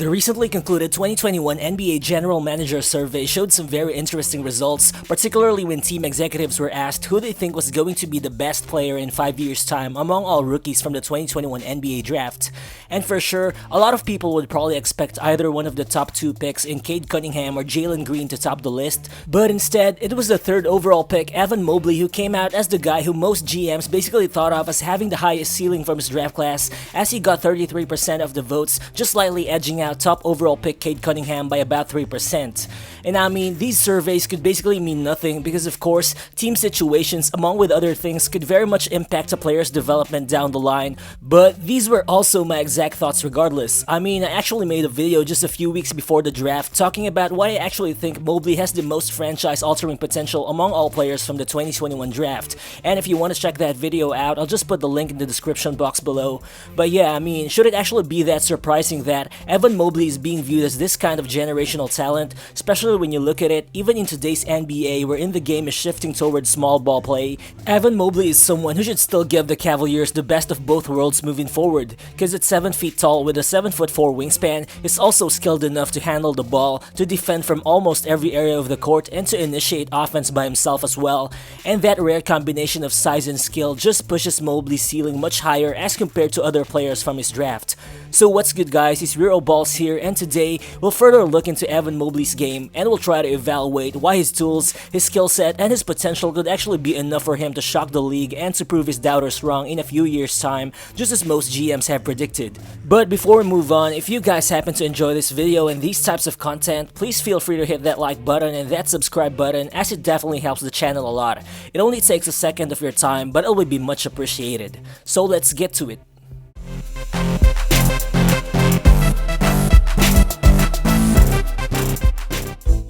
The recently concluded 2021 NBA General Manager Survey showed some very interesting results, particularly when team executives were asked who they think was going to be the best player in 5 years' time among all rookies from the 2021 NBA Draft. And for sure, a lot of people would probably expect either one of the top two picks in Cade Cunningham or Jalen Green to top the list, but instead, it was the third overall pick, Evan Mobley, who came out as the guy who most GMs basically thought of as having the highest ceiling from his draft class, as he got 33% of the votes, just slightly edging out top overall pick Cade Cunningham by about 3%. And I mean, these surveys could basically mean nothing because of course, team situations among with other things could very much impact a player's development down the line, but these were also my exact thoughts regardless. I mean, I actually made a video just a few weeks before the draft talking about why I actually think Mobley has the most franchise-altering potential among all players from the 2021 draft, and if you want to check that video out, I'll just put the link in the description box below. But yeah, I mean, should it actually be that surprising that Evan Mobley is being viewed as this kind of generational talent, especially when you look at it, even in today's NBA wherein the game is shifting towards small ball play, Evan Mobley is someone who should still give the Cavaliers the best of both worlds moving forward, because at 7 feet tall with a 7'4" wingspan, is also skilled enough to handle the ball, to defend from almost every area of the court, and to initiate offense by himself as well, and that rare combination of size and skill just pushes Mobley's ceiling much higher as compared to other players from his draft. So what's good guys, it's Real Balls here, and today we'll further look into Evan Mobley's game and we'll try to evaluate why his tools, his skill set, and his potential could actually be enough for him to shock the league and to prove his doubters wrong in a few years' time, just as most GMs have predicted. But before we move on, if you guys happen to enjoy this video and these types of content, please feel free to hit that like button and that subscribe button, as it definitely helps the channel a lot. It only takes a second of your time, but it will be much appreciated. So let's get to it.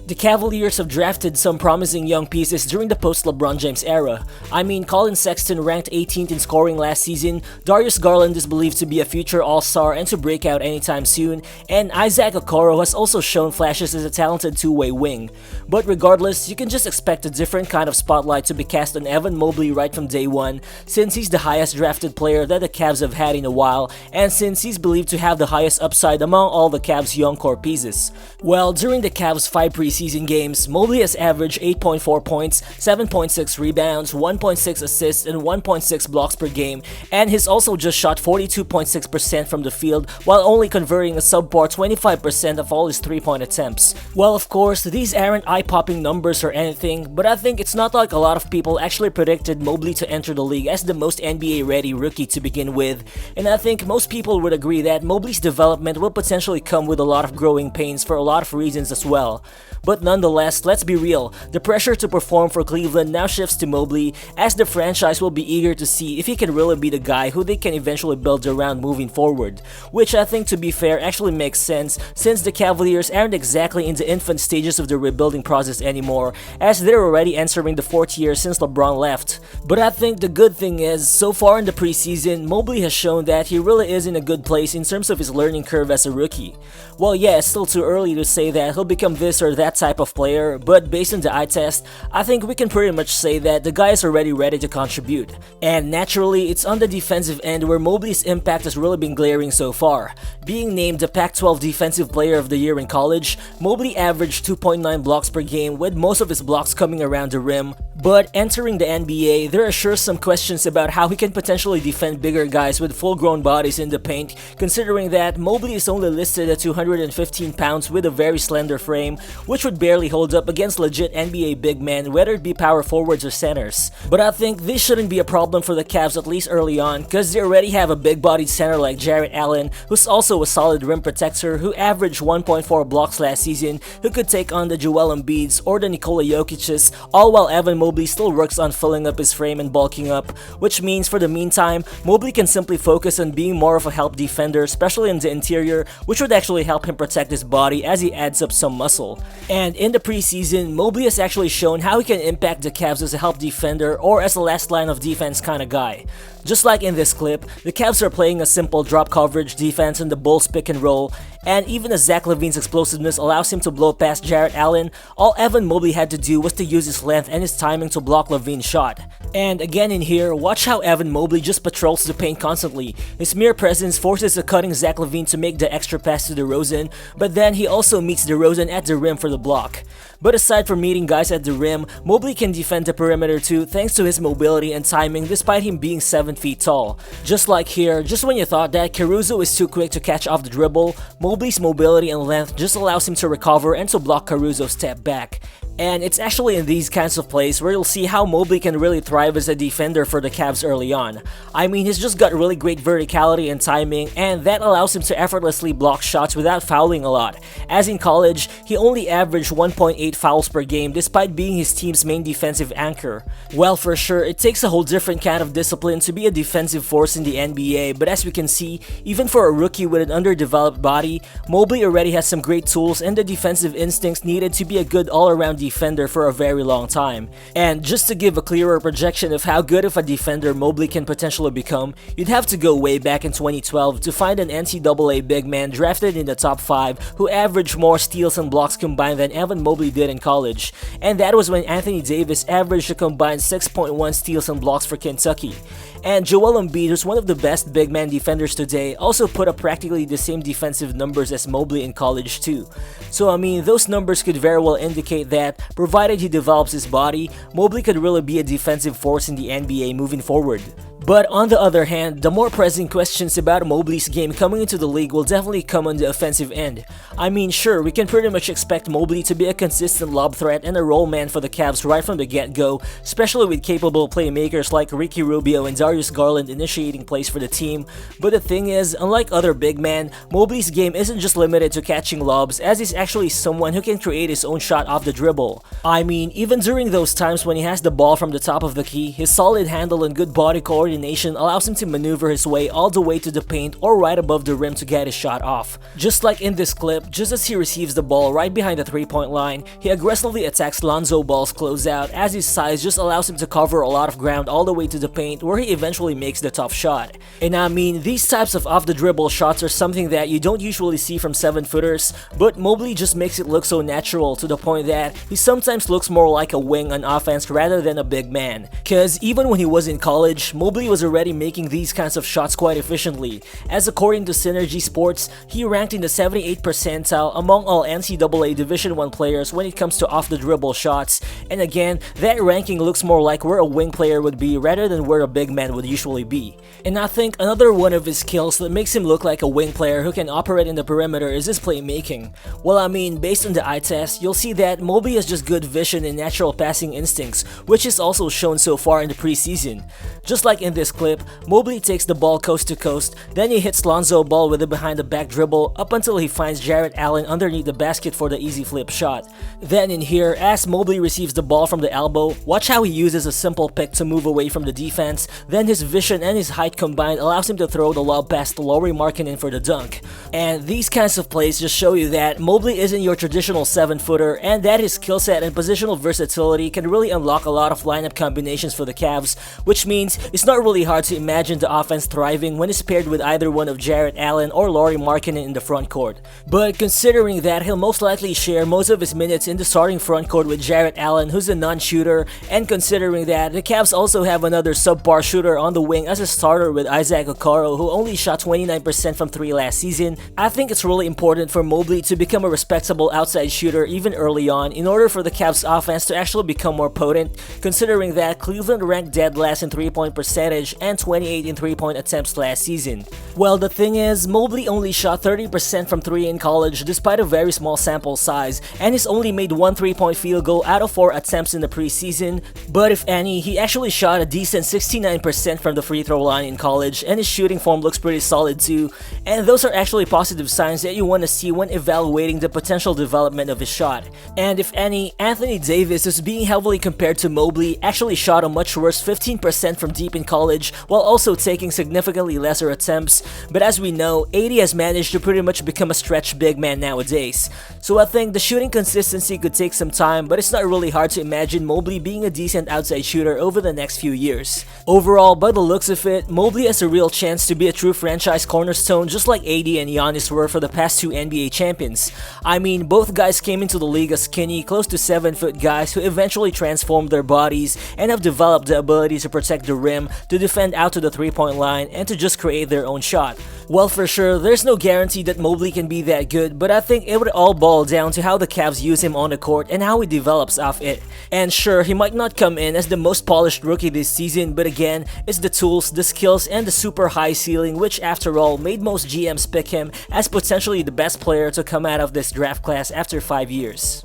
The Cavaliers have drafted some promising young pieces during the post-LeBron James era. I mean, Collin Sexton ranked 18th in scoring last season, Darius Garland is believed to be a future all-star and to break out anytime soon, and Isaac Okoro has also shown flashes as a talented two-way wing. But regardless, you can just expect a different kind of spotlight to be cast on Evan Mobley right from day one, since he's the highest drafted player that the Cavs have had in a while, and since he's believed to have the highest upside among all the Cavs' young core pieces. Well, during the Cavs' 5 preseason games, Mobley has averaged 8.4 points, 7.6 rebounds, 1.6 assists, and 1.6 blocks per game, and he's also just shot 42.6% from the field while only converting a subpar 25% of all his 3-point attempts. Well, of course, these aren't eye-popping numbers or anything, but I think it's not like a lot of people actually predicted Mobley to enter the league as the most NBA-ready rookie to begin with, and I think most people would agree that Mobley's development will potentially come with a lot of growing pains for a lot of reasons as well. But nonetheless, let's be real, the pressure to perform for Cleveland now shifts to Mobley, as the franchise will be eager to see if he can really be the guy who they can eventually build around moving forward, which I think, to be fair, actually makes sense since the Cavaliers aren't exactly in the infant stages of the rebuilding process anymore, as they're already entering the 4th year since LeBron left. But I think the good thing is, so far in the preseason, Mobley has shown that he really is in a good place in terms of his learning curve as a rookie. Well, yeah, it's still too early to say that he'll become this or that type of player, but based on the eye test, I think we can pretty much say that the guy is already ready to contribute. And naturally, it's on the defensive end where Mobley's impact has really been glaring so far. Being named the PAC-12 Defensive Player of the Year in college, Mobley averaged 2.9 blocks per game, with most of his blocks coming around the rim. But entering the NBA, there are sure some questions about how he can potentially defend bigger guys with full-grown bodies in the paint, considering that Mobley is only listed at 215 pounds with a very slender frame, which would barely hold up against legit NBA big men, whether it be power forwards or centers. But I think this shouldn't be a problem for the Cavs, at least early on, because they already have a big-bodied center like Jarrett Allen, who's also a solid rim protector who averaged 1.4 blocks last season, who could take on the Joel Embiids or the Nikola Jokic's, all while Evan Mobley still works on filling up his frame and bulking up, which means for the meantime, Mobley can simply focus on being more of a help defender, especially in the interior, which would actually help him protect his body as he adds up some muscle. And in the preseason, Mobley has actually shown how he can impact the Cavs as a help defender or as a last line of defense kind of guy. Just like in this clip, the Cavs are playing a simple drop coverage defense in the Bulls pick and roll, and even as Zach LaVine's explosiveness allows him to blow past Jarrett Allen, all Evan Mobley had to do was to use his length and his timing timing to block LaVine's shot. And again in here, watch how Evan Mobley just patrols the paint constantly. His mere presence forces a cutting Zach LaVine to make the extra pass to DeRozan, but then he also meets DeRozan at the rim for the block. But aside from meeting guys at the rim, Mobley can defend the perimeter too thanks to his mobility and timing despite him being 7 feet tall. Just like here, just when you thought that Caruso is too quick to catch off the dribble, Mobley's mobility and length just allows him to recover and to block Caruso's step back. And it's actually in these kinds of plays where you'll see how Mobley can really thrive as a defender for the Cavs early on. I mean, he's just got really great verticality and timing, and that allows him to effortlessly block shots without fouling a lot. As in college, he only averaged 1.8 fouls per game despite being his team's main defensive anchor. Well, for sure, it takes a whole different kind of discipline to be a defensive force in the NBA, but as we can see, even for a rookie with an underdeveloped body, Mobley already has some great tools and the defensive instincts needed to be a good all-around defender for a very long time. And just to give a clearer projection of how good of a defender Mobley can potentially become, you'd have to go way back in 2012 to find an NCAA big man drafted in the top 5 who averaged more steals and blocks combined than Evan Mobley did in college. And that was when Anthony Davis averaged a combined 6.1 steals and blocks for Kentucky. And Joel Embiid, who's one of the best big man defenders today, also put up practically the same defensive numbers as Mobley in college too. So I mean, those numbers could very well indicate that, provided he develops his body, Mobley could really be a defensive force in the NBA moving forward. But on the other hand, the more pressing questions about Mobley's game coming into the league will definitely come on the offensive end. I mean, sure, we can pretty much expect Mobley to be a consistent lob threat and a role man for the Cavs right from the get-go, especially with capable playmakers like Ricky Rubio and Darius Garland initiating plays for the team. But the thing is, unlike other big men, Mobley's game isn't just limited to catching lobs, as he's actually someone who can create his own shot off the dribble. I mean, even during those times when he has the ball from the top of the key, his solid handle and good body coordination allows him to maneuver his way all the way to the paint or right above the rim to get his shot off. Just like in this clip, just as he receives the ball right behind the 3-point line, he aggressively attacks Lonzo Ball's closeout as his size just allows him to cover a lot of ground all the way to the paint where he eventually makes the tough shot. And I mean, these types of off-the-dribble shots are something that you don't usually see from 7-footers, but Mobley just makes it look so natural to the point that he sometimes looks more like a wing on offense rather than a big man. Cause even when he was in college, Mobley was already making these kinds of shots quite efficiently, as according to Synergy Sports, he ranked in the 78th percentile among all NCAA Division I players when it comes to off-the-dribble shots, and again, that ranking looks more like where a wing player would be rather than where a big man would usually be. And I think another one of his skills that makes him look like a wing player who can operate in the perimeter is his playmaking. Well, I mean, based on the eye test, you'll see that Mobley has just good vision and natural passing instincts, which is also shown so far in the preseason. Just like in this clip, Mobley takes the ball coast to coast, then he hits Lonzo Ball with a behind the back dribble up until he finds Jarrett Allen underneath the basket for the easy flip shot. Then in here, as Mobley receives the ball from the elbow, watch how he uses a simple pick to move away from the defense, then his vision and his height combined allows him to throw the lob past Lauri Markkanen for the dunk. And these kinds of plays just show you that Mobley isn't your traditional 7-footer and that his skill set and positional versatility can really unlock a lot of lineup combinations for the Cavs, which means it's not really hard to imagine the offense thriving when it's paired with either one of Jarrett Allen or Lauri Markkanen in the front court. But considering that he'll most likely share most of his minutes in the starting front court with Jarrett Allen, who's a non-shooter, and considering that the Cavs also have another subpar shooter on the wing as a starter with Isaac Okoro, who only shot 29% from 3 last season, I think it's really important for Mobley to become a respectable outside shooter even early on in order for the Cavs offense to actually become more potent, considering that Cleveland ranked dead last in 3-point percentage and 28 in 3-point attempts last season. Well, the thing is, Mobley only shot 30% from 3 in college despite a very small sample size, and he's only made 1 3-point field goal out of 4 attempts in the preseason, but if any, he actually shot a decent 69% from the free throw line in college, and his shooting form looks pretty solid too, and those are actually positive signs that you want to see when evaluating the potential development of his shot. And if any, Anthony Davis, who's being heavily compared to Mobley, actually shot a much worse 15% from deep in college college while also taking significantly lesser attempts, but as we know, AD has managed to pretty much become a stretch big man nowadays. So I think the shooting consistency could take some time, but it's not really hard to imagine Mobley being a decent outside shooter over the next few years. Overall, by the looks of it, Mobley has a real chance to be a true franchise cornerstone just like AD and Giannis were for the past two NBA champions. I mean, both guys came into the league as skinny, close to 7-foot guys who eventually transformed their bodies and have developed the ability to protect the rim, to defend out to the 3-point line, and to just create their own shot. Well, for sure, there's no guarantee that Mobley can be that good, but I think it would all boil down to how the Cavs use him on the court and how he develops off it. And sure, he might not come in as the most polished rookie this season, but again, it's the tools, the skills, and the super high ceiling which after all made most GMs pick him as potentially the best player to come out of this draft class after 5 years.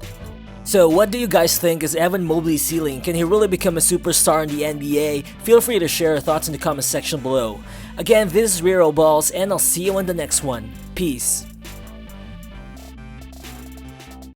So what do you guys think is Evan Mobley's ceiling? Can he really become a superstar in the NBA? Feel free to share your thoughts in the comment section below. Again, this is Rero Balls and I'll see you in the next one. Peace.